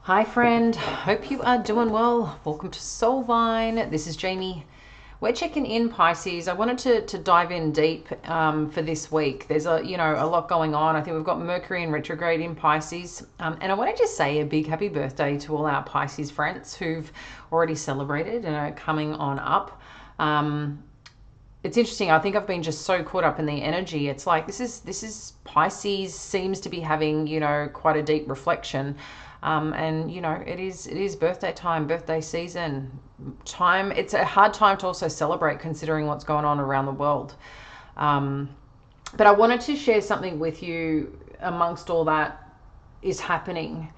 Hi friend, hope you are doing well. Welcome to Soulvine. This is Jamie. We're checking in, Pisces. I wanted to dive in deep for this week. There's a lot going on. I think we've got Mercury in retrograde in Pisces, and I want to just say a big happy birthday to all our Pisces friends who've already celebrated and are coming on up. It's interesting. I think I've been just so caught up in the energy. It's like this is Pisces seems to be having quite a deep reflection. And it is birthday time, birthday season time. It's a hard time to also celebrate considering what's going on around the world. But I wanted to share something with you amongst all that is happening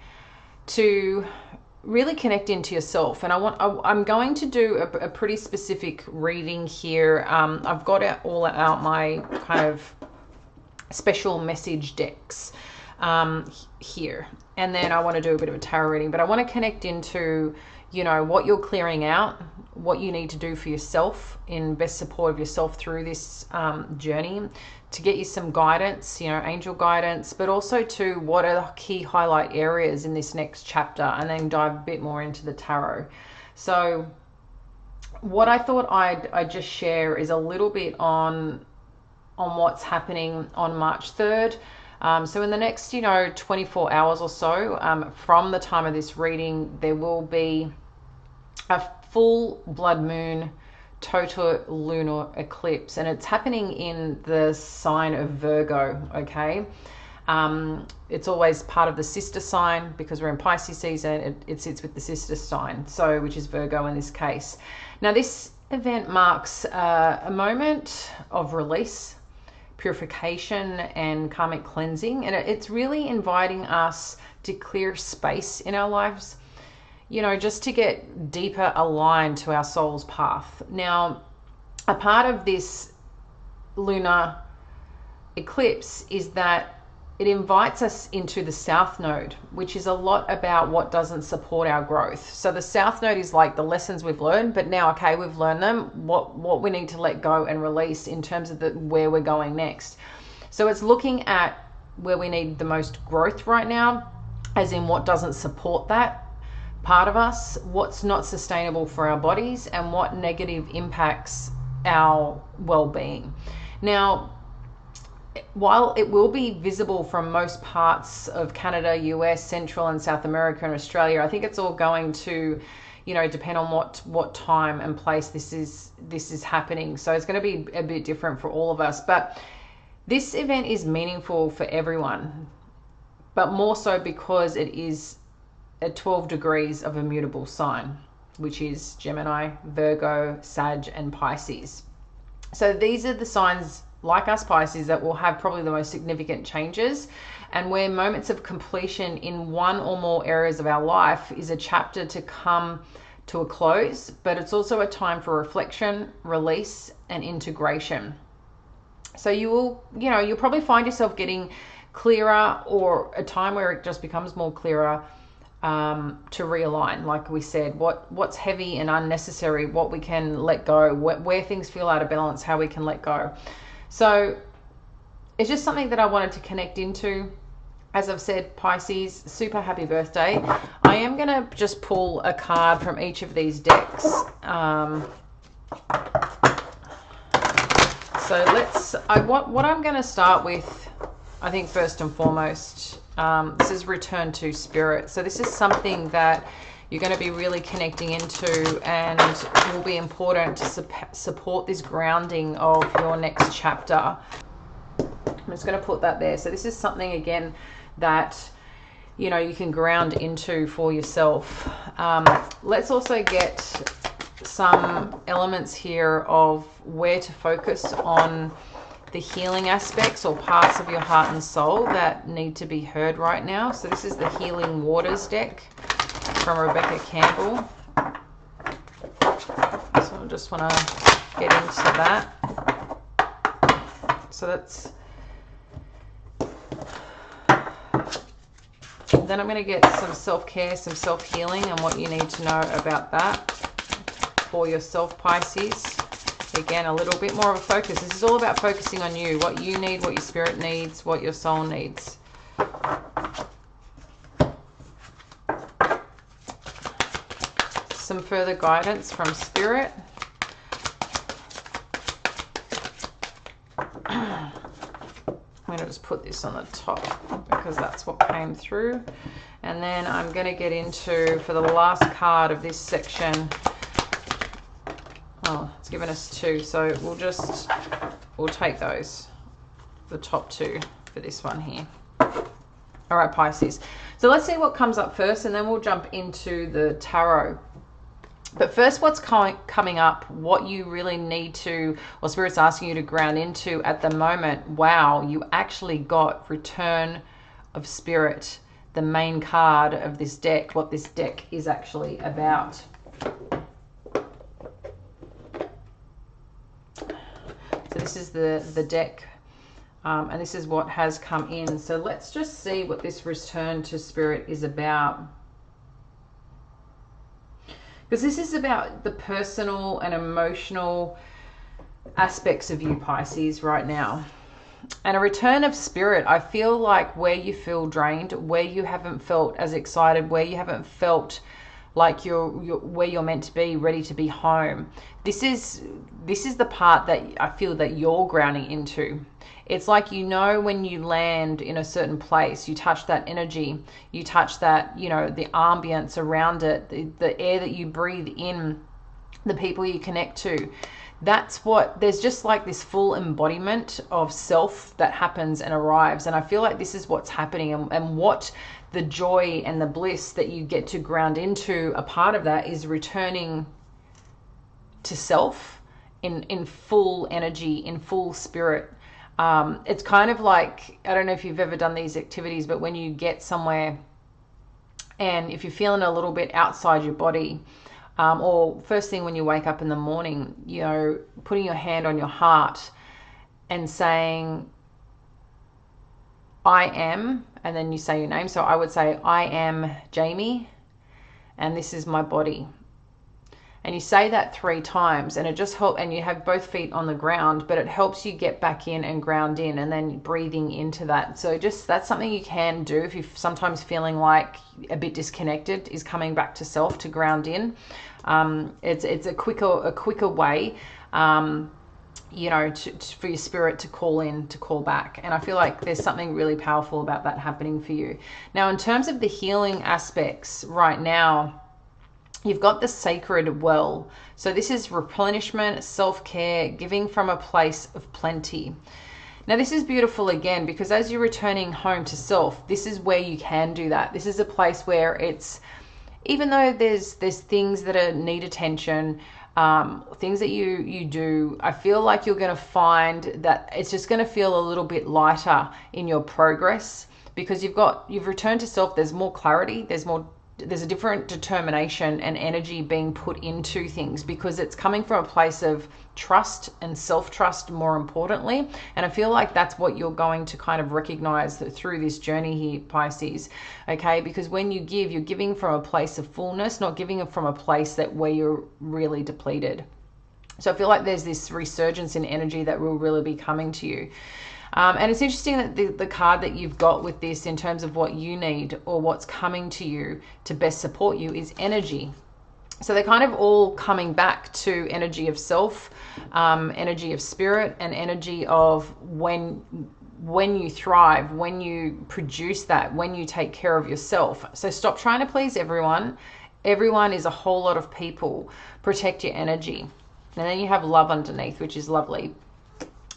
to really connect into yourself. And I'm going to do a pretty specific reading here. I've got all out my kind of special message decks here, and then I want to do a bit of a tarot reading, but I want to connect into what you're clearing out, what you need to do for yourself in best support of yourself through this journey, to get you some guidance, angel guidance, but also to what are the key highlight areas in this next chapter, and then dive a bit more into the tarot. So what I thought I'd just share is a little bit on what's happening on March 3rd. So in the next, 24 hours or so, from the time of this reading, there will be a full blood moon total lunar eclipse, and it's happening in the sign of Virgo, okay? It's always part of the sister sign because we're in Pisces season. It sits with the sister sign, so which is Virgo in this case. Now, this event marks a moment of release, purification, and karmic cleansing, and it's really inviting us to clear space in our lives, just to get deeper aligned to our soul's path. Now, a part of this lunar eclipse is that it invites us into the South Node, which is a lot about what doesn't support our growth. So the South Node is like the lessons we've learned, but now, okay, we've learned them, what we need to let go and release in terms of where we're going next. So it's looking at where we need the most growth right now, as in what doesn't support that part of us, what's not sustainable for our bodies, and what negative impacts our well-being. Now, while it will be visible from most parts of Canada, US, Central and South America and Australia, I think it's all going to, depend on what time and place this is happening. So it's going to be a bit different for all of us. But this event is meaningful for everyone, but more so because it is at 12 degrees of a mutable sign, which is Gemini, Virgo, Sag and Pisces. So these are the signs, like us Pisces, that will have probably the most significant changes, and where moments of completion in one or more areas of our life is a chapter to come to a close, but it's also a time for reflection, release and integration. So you'll probably find yourself getting clearer, or a time where it just becomes more clearer, to realign, like we said, what's heavy and unnecessary, what we can let go, where things feel out of balance, how we can let go. So it's just something that I wanted to connect into. As I've said, Pisces, super happy birthday. I am going to just pull a card from each of these decks. So what I'm going to start with, I think first and foremost, this is return to spirit. So this is something that you're going to be really connecting into, and will be important to support this grounding of your next chapter. I'm just going to put that there. So this is something, again, that you can ground into for yourself. Let's also get some elements here of where to focus on the healing aspects or parts of your heart and soul that need to be heard right now. So this is the Healing Waters deck from Rebecca Campbell. So I just want to get into that. So that's... Then I'm going to get some self-care, some self-healing, and what you need to know about that for yourself, Pisces. Again, a little bit more of a focus. This is all about focusing on you, what you need, what your spirit needs, what your soul needs. some further guidance from Spirit. I'm going to just put this on the top because that's what came through. And then I'm going to get into, for the last card of this section, oh, it's given us 2. So we'll take those, the top 2 for this one here. All right, Pisces. So let's see what comes up first, and then we'll jump into the tarot. But first, what's coming up, what you really need to, or Spirit's asking you to ground into at the moment. Wow, you actually got Return of Spirit, the main card of this deck, what this deck is actually about. So this is the deck, and this is what has come in. So let's just see what this Return to Spirit is about. Because this is about the personal and emotional aspects of you, Pisces, right now. And a return of spirit, I feel like where you feel drained, where you haven't felt as excited, where you haven't felt like you're where you're meant to be, ready to be home. This is the part that I feel that you're grounding into. It's like, you know, when you land in a certain place, you touch that energy, you touch that, you know, the ambience around it, the air that you breathe in, the people you connect to. That's what, there's just like this full embodiment of self that happens and arrives. And I feel like this is what's happening, and what the joy and the bliss that you get to ground into, a part of that is returning to self in full energy, in full spirit. It's kind of like, I don't know if you've ever done these activities, but when you get somewhere and if you're feeling a little bit outside your body, or first thing when you wake up in the morning, you know, putting your hand on your heart and saying, I am, and then you say your name. So I would say, I am Jamie, and this is my body. And you say that 3 times, and it just helps, and you have both feet on the ground, but it helps you get back in and ground in, and then breathing into that. So just, that's something you can do if you're sometimes feeling like a bit disconnected, is coming back to self, to ground in. It's a quicker way, you know, for your spirit to call in, to call back. And I feel like there's something really powerful about that happening for you. Now, in terms of the healing aspects right now, you've got the sacred well. So this is replenishment, self-care, giving from a place of plenty. Now this is beautiful again, because as you're returning home to self, this is where you can do that. This is a place where it's, even though there's things that need attention, things that you do, I feel like you're going to find that it's just going to feel a little bit lighter in your progress, because you've returned to self. There's more clarity, there's a different determination and energy being put into things, because it's coming from a place of trust and self-trust, more importantly. And I feel like that's what you're going to kind of recognize through this journey here, Pisces. Okay, because when you give, you're giving from a place of fullness, not giving it from a place where you're really depleted. So I feel like there's this resurgence in energy that will really be coming to you. And it's interesting that the card that you've got with this, in terms of what you need or what's coming to you to best support you, is energy. So they're kind of all coming back to energy of self, energy of spirit, and energy of when you thrive, when you produce that, when you take care of yourself. So stop trying to please everyone. Everyone is a whole lot of people. Protect your energy. And then you have love underneath, which is lovely.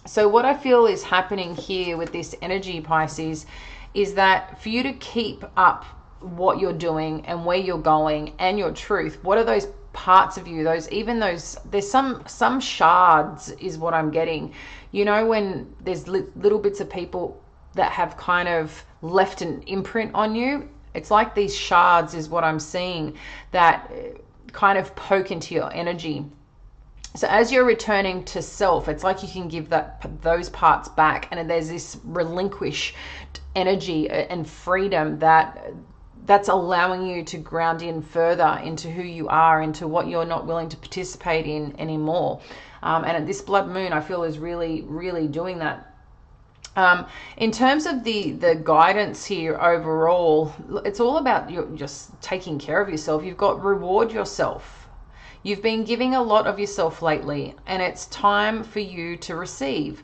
So what I feel is happening here with this energy, Pisces, is that for you to keep up what you're doing and where you're going and your truth, what are those parts of you, there's some shards is what I'm getting. You know, when there's little bits of people that have kind of left an imprint on you, it's like these shards is what I'm seeing that kind of poke into your energy. So as you're returning to self, it's like you can give those parts back, and there's this relinquished energy and freedom that's allowing you to ground in further into who you are, into what you're not willing to participate in anymore. And this blood moon, I feel, is really, really doing that. In terms of the guidance here overall, it's all about you just taking care of yourself. You've got reward yourself. You've been giving a lot of yourself lately, and it's time for you to receive.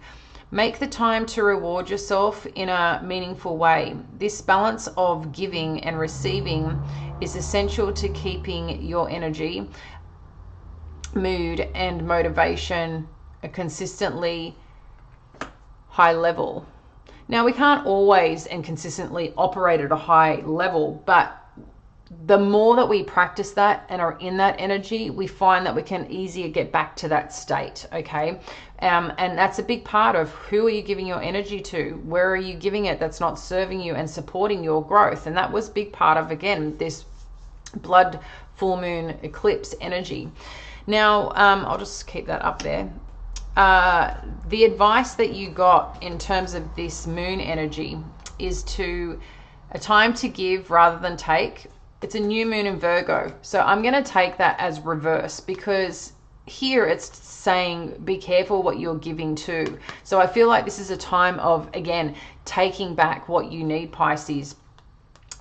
Make the time to reward yourself in a meaningful way. This balance of giving and receiving is essential to keeping your energy, mood, and motivation a consistently high level. Now, we can't always and consistently operate at a high level, but the more that we practice that and are in that energy, we find that we can easier get back to that state, okay? And that's a big part of who are you giving your energy to? Where are you giving it that's not serving you and supporting your growth? And that was a big part of, again, this blood full moon eclipse energy. Now, I'll just keep that up there. The advice that you got in terms of this moon energy is a time to give rather than take. It's a new moon in Virgo. So I'm going to take that as reverse, because here it's saying be careful what you're giving to. So I feel like this is a time of, again, taking back what you need, Pisces.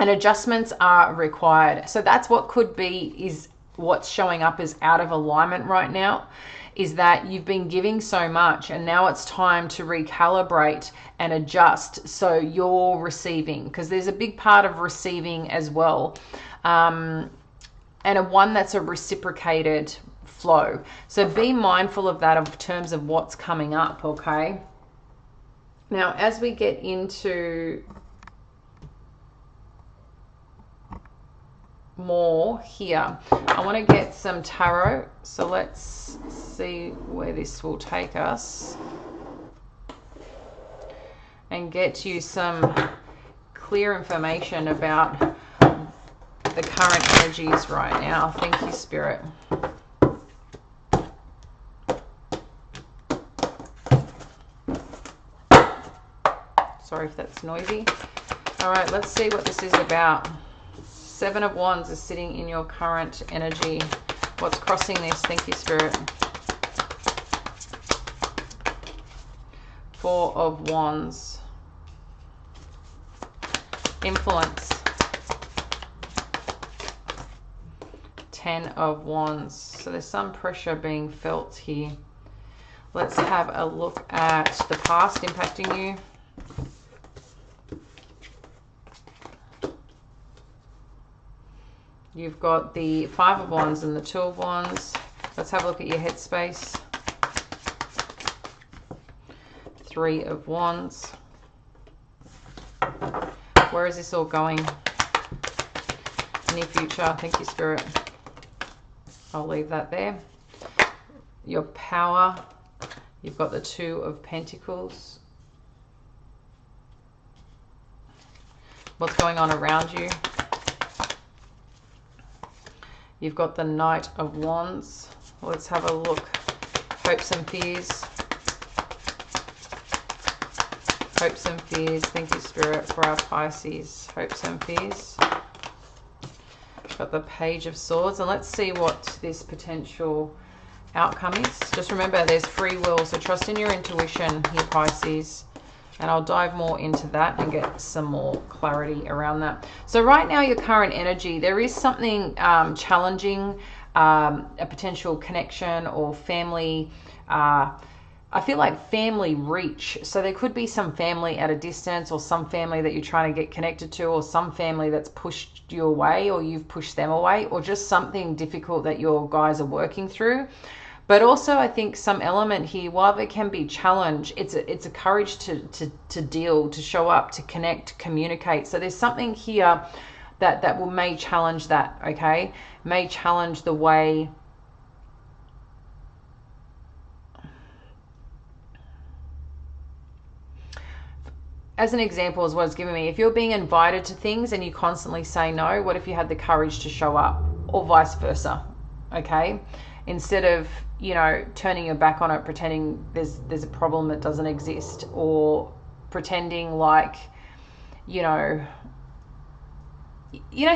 And adjustments are required. So that's what could be, is what's showing up as out of alignment right now, is that you've been giving so much and now it's time to recalibrate and adjust so you're receiving, because there's a big part of receiving as well, and one that's a reciprocated flow. So be mindful of that in terms of what's coming up, okay? Now, as we get into more here, I want to get some tarot, so let's see where this will take us and get you some clear information about the current energies right now. Thank you, Spirit. Sorry if that's noisy. All right, let's see what this is about. Seven of Wands is sitting in your current energy. What's crossing this? Thank you, Spirit. Four of Wands. Influence. Ten of Wands. So there's some pressure being felt here. Let's have a look at the past impacting you. You've got the Five of Wands and the Two of Wands. Let's have a look at your headspace. Three of Wands. Where is this all going? Near future. Thank you, Spirit. I'll leave that there. Your power. You've got the Two of Pentacles. What's going on around you? You've got the Knight of Wands. Let's have a look. Hopes and fears. Hopes and fears. Thank you, Spirit, for our Pisces. Hopes and fears. Got the Page of Swords. And let's see what this potential outcome is. Just remember, there's free will. So trust in your intuition here, Pisces. And I'll dive more into that and get some more clarity around that. So right now, your current energy, there is something challenging, a potential connection or family. I feel like family reach. So there could be some family at a distance, or some family that you're trying to get connected to, or some family that's pushed you away, or you've pushed them away, or just something difficult that your guys are working through. But also, I think some element here, while there can be challenge, it's a courage to deal, to show up, to connect, to communicate. So there's something here that may challenge that, okay? May challenge the way as an example is what it's giving me. If you're being invited to things and you constantly say no, what if you had the courage to show up, or vice versa, okay? Instead of, you know, turning your back on it, pretending there's a problem that doesn't exist, or pretending like, you know,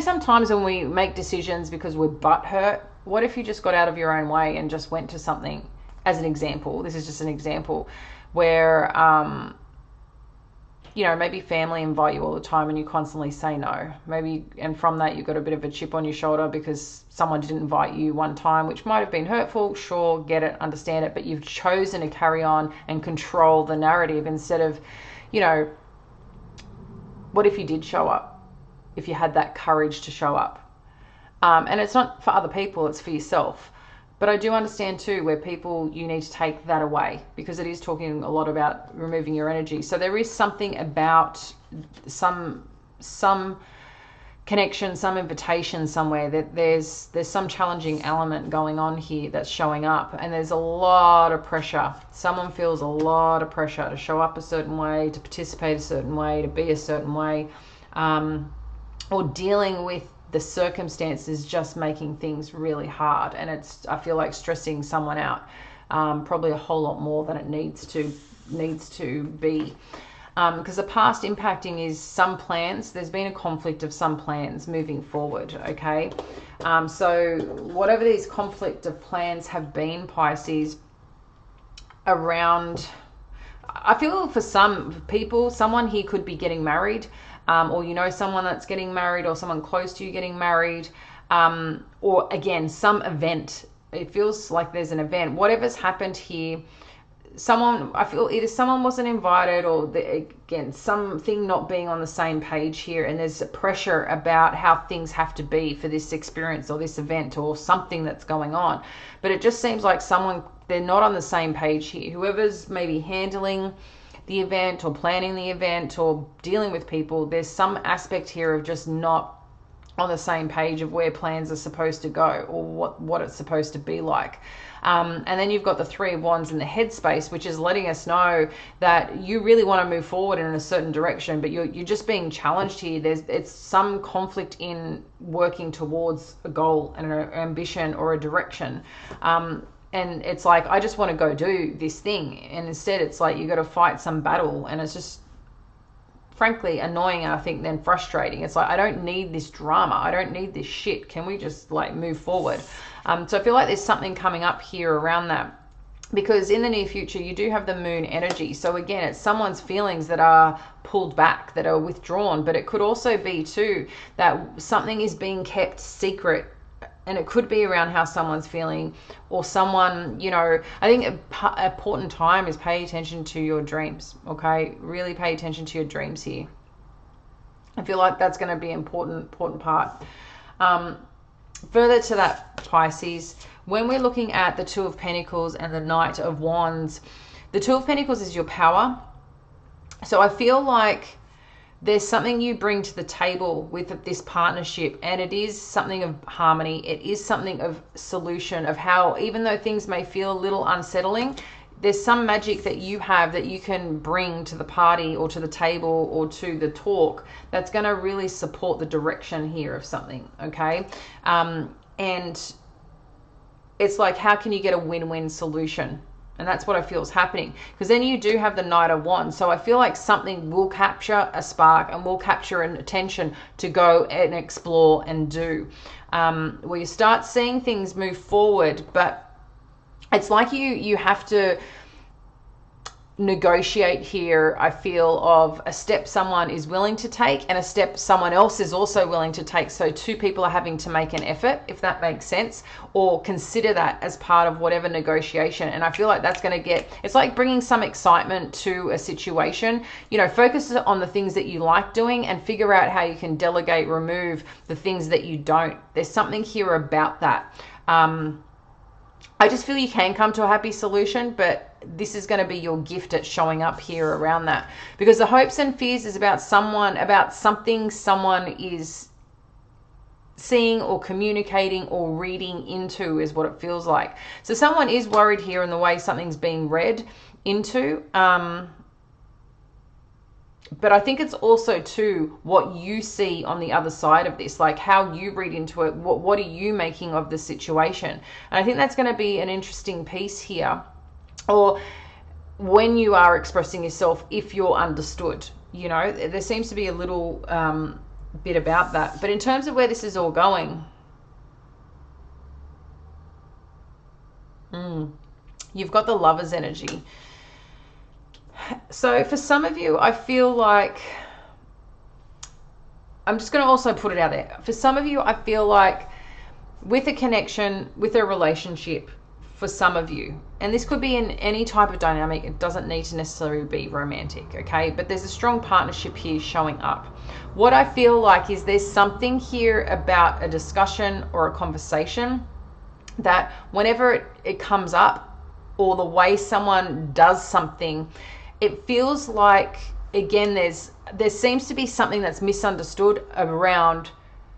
sometimes when we make decisions because we're butthurt, what if you just got out of your own way and just went to something, as an example, this is just an example, where you know, maybe family invite you all the time and you constantly say no. Maybe, and from that you've got a bit of a chip on your shoulder because someone didn't invite you one time, which might have been hurtful. Sure, get it, understand it, but you've chosen to carry on and control the narrative instead of, you know, what if you did show up? If you had that courage to show up. And it's not for other people, it's for yourself. But I do understand too where people, you need to take that away because it is talking a lot about removing your energy. So there is something about some connection, some invitation somewhere that there's some challenging element going on here that's showing up, and there's a lot of pressure. Someone feels a lot of pressure to show up a certain way, to participate a certain way, to be a certain way, or dealing with the circumstances just making things really hard, and it's, I feel like, stressing someone out, probably a whole lot more than it needs to be, because the past impacting is some plans. There's been a conflict of some plans moving forward, okay? So whatever these conflict of plans have been, Pisces, around, I feel for some people, someone here could be getting married, or you know someone that's getting married, or someone close to you getting married, or again, some event. It feels like there's an event. Whatever's happened here, someone, I feel either someone wasn't invited, or again, something not being on the same page here, and there's pressure about how things have to be for this experience or this event or something that's going on. But it just seems like someone, they're not on the same page here. Whoever's maybe handling the event or planning the event or dealing with people, there's some aspect here of just not on the same page of where plans are supposed to go or what it's supposed to be like. And then you've got the Three of Wands in the headspace, which is letting us know that you really want to move forward in a certain direction, but you're just being challenged here. It's some conflict in working towards a goal and an ambition or a direction. And it's like, I just want to go do this thing. And instead it's like you got to fight some battle, and it's just frankly annoying, and I think then frustrating. It's like, I don't need this drama. I don't need this shit. Can we just like move forward? So I feel like there's something coming up here around that, because in the near future you do have the moon energy. So again, it's someone's feelings that are pulled back, that are withdrawn, but it could also be too that something is being kept secret. And it could be around how someone's feeling, or someone, you know, I think an important time is pay attention to your dreams, okay? Really pay attention to your dreams here. I feel like that's going to be an important part. Further to that, Pisces, when we're looking at the Two of Pentacles and the Knight of Wands, the Two of Pentacles is your power. So I feel like there's something you bring to the table with this partnership, and it is something of harmony. It is something of solution, of how, even though things may feel a little unsettling, there's some magic that you have that you can bring to the party or to the table or to the talk that's going to really support the direction here of something, okay? And it's like, how can you get a win-win solution? And that's what I feel is happening, because then you do have the Knight of Wands. So I feel like something will capture a spark and will capture an attention to go and explore and do, where you start seeing things move forward. But it's like you have to negotiate here, I feel, of a step someone is willing to take and a step someone else is also willing to take. So two people are having to make an effort, if that makes sense, or consider that as part of whatever negotiation. And I feel like that's going to get, it's like bringing some excitement to a situation. You know, focus on the things that you like doing and figure out how you can delegate, remove the things that you don't. There's something here about that. I just feel you can come to a happy solution, but this is going to be your gift at showing up here around that, because the hopes and fears is about someone, about something someone is seeing or communicating or reading into, is what it feels like. So someone is worried here in the way something's being read into, but I think it's also too what you see on the other side of this, like how you read into it. What are you making of the situation? And I think that's going to be an interesting piece here, or when you are expressing yourself, if you're understood. You know, there seems to be a little bit about that. But in terms of where this is all going, you've got the Lover's energy. So for some of you, I feel like, I'm just going to also put it out there. For some of you, I feel like with a connection, with a relationship, for some of you, and this could be in any type of dynamic, it doesn't need to necessarily be romantic, okay? But there's a strong partnership here showing up. What I feel like is there's something here about a discussion or a conversation that whenever it comes up, or the way someone does something, it feels like, again, there seems to be something that's misunderstood around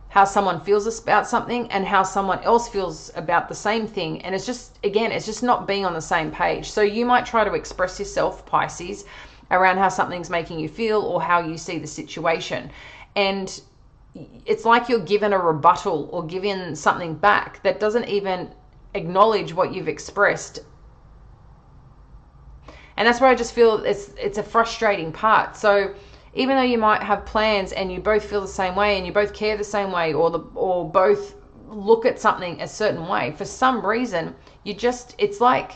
how someone feels about something and how someone else feels about the same thing. And it's just, again, it's just not being on the same page. So you might try to express yourself, Pisces, around how something's making you feel or how you see the situation. And it's like you're given a rebuttal or given something back that doesn't even acknowledge what you've expressed. And that's where I just feel it's a frustrating part. So even though you might have plans and you both feel the same way and you both care the same way, or both look at something a certain way, for some reason it's like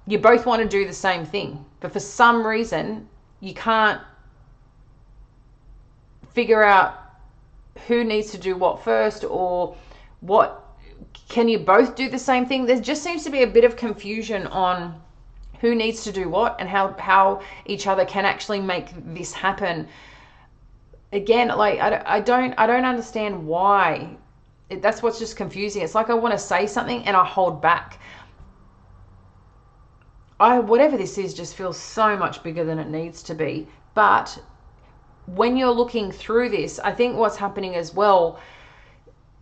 you both want to do the same thing, but for some reason you can't figure out who needs to do what first, or what can you both do the same thing. There just seems to be a bit of confusion on who needs to do what and how each other can actually make this happen. Again, like I don't understand why. That's what's just confusing. It's like I want to say something and I hold back. Whatever this is just feels so much bigger than it needs to be. But when you're looking through this, I think what's happening as well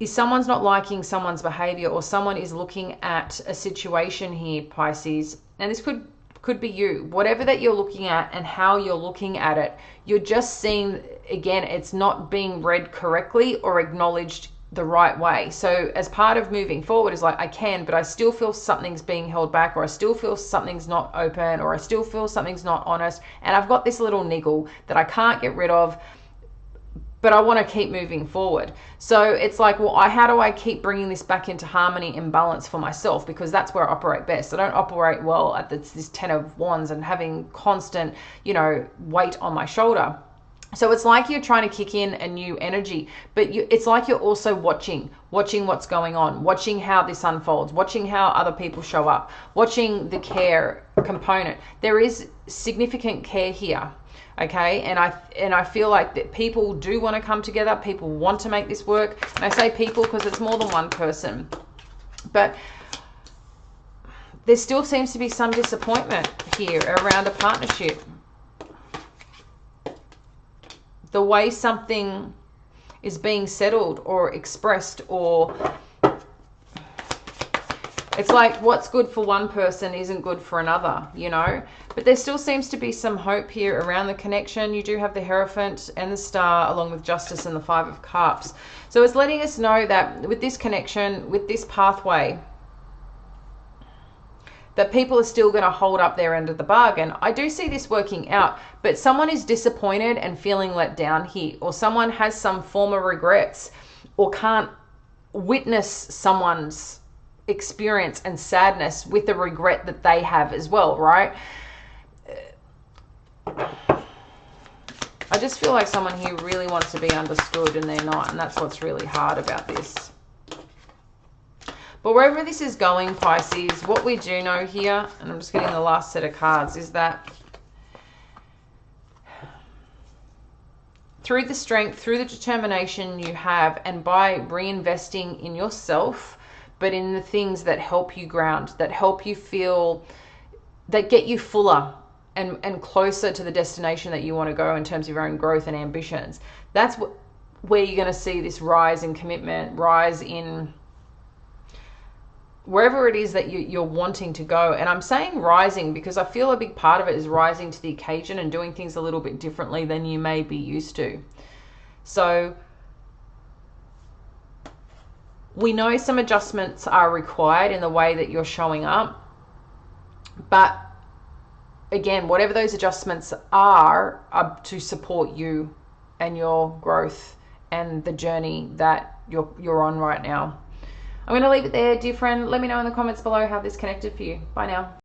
is someone's not liking someone's behavior, or someone is looking at a situation here, Pisces, and this could be you. Whatever that you're looking at and how you're looking at it, you're just seeing, again, it's not being read correctly or acknowledged the right way. So as part of moving forward is like, I can, but I still feel something's being held back, or I still feel something's not open, or I still feel something's not honest, and I've got this little niggle that I can't get rid of, but I want to keep moving forward. So it's like, well, how do I keep bringing this back into harmony and balance for myself? Because that's where I operate best. I don't operate well at this 10 of Wands and having constant, weight on my shoulder. So it's like you're trying to kick in a new energy, but it's like you're also watching what's going on, watching how this unfolds, watching how other people show up, watching the care component. There is significant care here. Okay, and I feel like that people do want to come together. People want to make this work. And I say people because it's more than one person. But there still seems to be some disappointment here around a partnership. The way something is being settled or expressed, or it's like what's good for one person isn't good for another, But there still seems to be some hope here around the connection. You do have the Hierophant and the Star, along with Justice and the Five of Cups. So it's letting us know that with this connection, with this pathway, that people are still going to hold up their end of the bargain. I do see this working out, but someone is disappointed and feeling let down here, or someone has some form of regrets, or can't witness someone's experience and sadness with the regret that they have as well, right? I just feel like someone here really wants to be understood and they're not, and that's what's really hard about this. But wherever this is going, Pisces, what we do know here, and I'm just getting the last set of cards, is that through the strength, through the determination you have, and by reinvesting in yourself, but in the things that help you ground, that help you feel, that get you fuller and closer to the destination that you want to go in terms of your own growth and ambitions. That's where you're going to see this rise in commitment, rise in wherever it is that you're wanting to go. And I'm saying rising because I feel a big part of it is rising to the occasion and doing things a little bit differently than you may be used to. So we know some adjustments are required in the way that you're showing up, but again, whatever those adjustments are to support you and your growth and the journey that you're on right now. I'm going to leave it there, dear friend. Let me know in the comments below how this connected for you. Bye now.